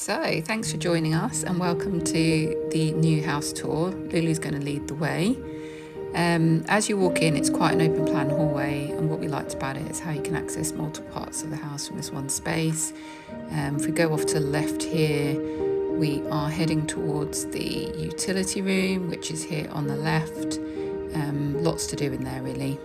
So thanks for joining us and welcome to the new house tour. Lulu's going to lead the way. As you walk in, it's quite an open plan hallway, and what we liked about it is how you can access multiple parts of the house from this one space. If we go off to the left here, we are heading towards the utility room, which is here on the left. Lots to do in there really.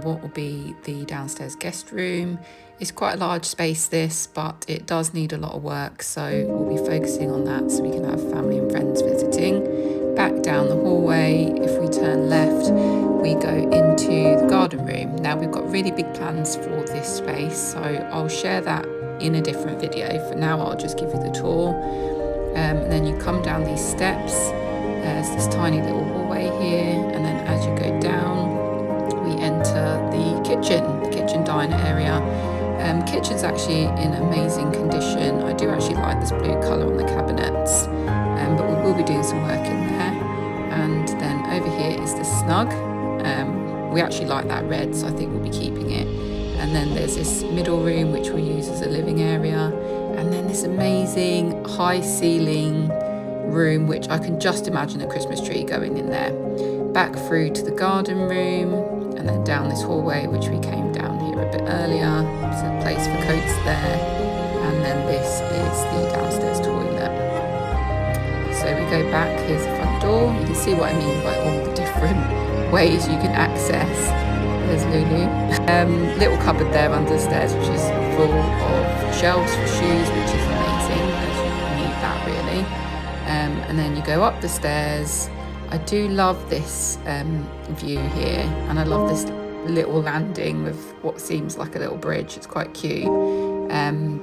What will be the downstairs guest room. It's quite a large space this, but it does need a lot of work, so we'll be focusing on that so we can have family and friends visiting. Back down the hallway, if we turn left, we go into the garden room. Now we've got really big plans for this space, so I'll share that in a different video. For now I'll just give you the tour. And then you come down these steps. There's this tiny little hallway here, and then as you go down we enter the kitchen diner area. Kitchen's actually in amazing condition. I do actually like this blue colour on the cabinets, but we will be doing some work in there. And then over here is the snug. We actually like that red, so I think we'll be keeping it. And then there's this middle room which we'll use as a living area, and then this amazing high ceiling room which I can just imagine a Christmas tree going in there. Back through to the garden room, and then down this hallway which we came down here a bit earlier. There's a place for coats there, and then this is the downstairs toilet. So we go back, here's the front door. You can see what I mean by all the different ways you can access. There's Lulu. Little cupboard there under the stairs which is full of shelves for shoes, which is amazing as you need that really. And then you go up the stairs. I do love this view here, and I love this little landing with what seems like a little bridge. It's quite cute.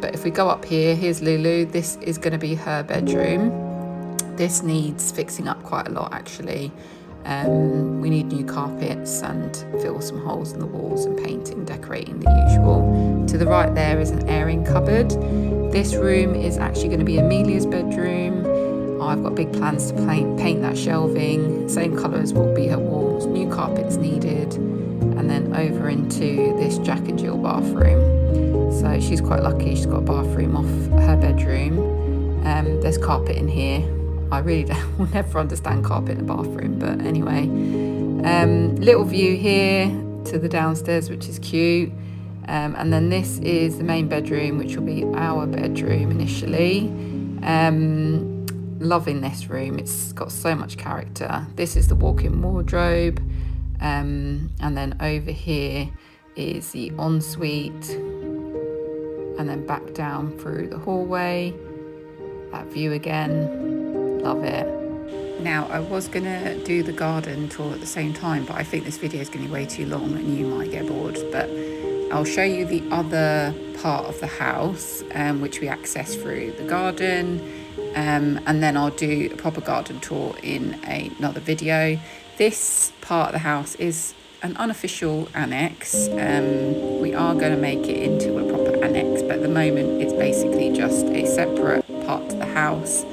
But if we go up here, here's Lulu. This is going to be her bedroom. This needs fixing up quite a lot actually. We need new carpets and fill some holes in the walls and painting, decorating the usual. To the right there is an airing cupboard. This room is actually going to be Amelia's bedroom. I've got big plans to paint that shelving, same colour as will be her walls, new carpets needed, and then over into this Jack and Jill bathroom. So she's quite lucky, she's got a bathroom off her bedroom. There's carpet in here. I really will never understand carpet in a bathroom, but anyway. Little view here to the downstairs, which is cute. And then this is the main bedroom, which will be our bedroom initially. Loving this room, it's got so much character. This is the walk-in wardrobe, and then over here is the ensuite, and then back down through the hallway. That view again, love it. Now I was gonna do the garden tour at the same time, but I think this video is gonna be way too long and you might get bored, but I'll show you the other part of the house, which we access through the garden. And then I'll do a proper garden tour in another video. This part of the house is an unofficial annex. We are going to make it into a proper annex, but at the moment it's basically just a separate part to the house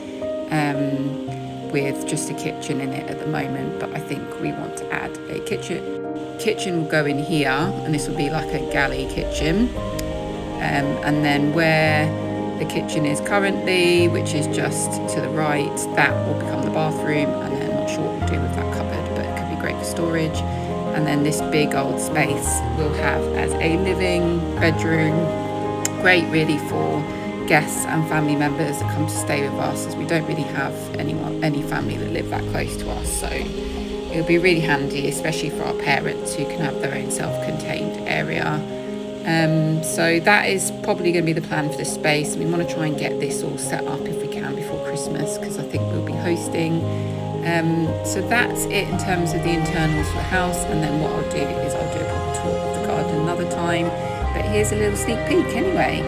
with just a kitchen in it at the moment, but I think we want to add a kitchen. Kitchen will go in here, and this will be like a galley kitchen, and then where the kitchen is currently, which is just to the right, that will become the bathroom, and then I'm not sure what we'll do with that cupboard, but it could be great for storage. And then this big old space we'll have as a living bedroom. Great really for guests and family members that come to stay with us, as we don't really have any family that live that close to us, so it'll be really handy, especially for our parents who can have their own self-contained area. So that is probably going to be the plan for this space. We want to try and get this all set up if we can before Christmas, because I think we'll be hosting. So that's it in terms of the internals for the house, and then what I'll do is I'll do a proper tour of the garden another time. But here's a little sneak peek anyway.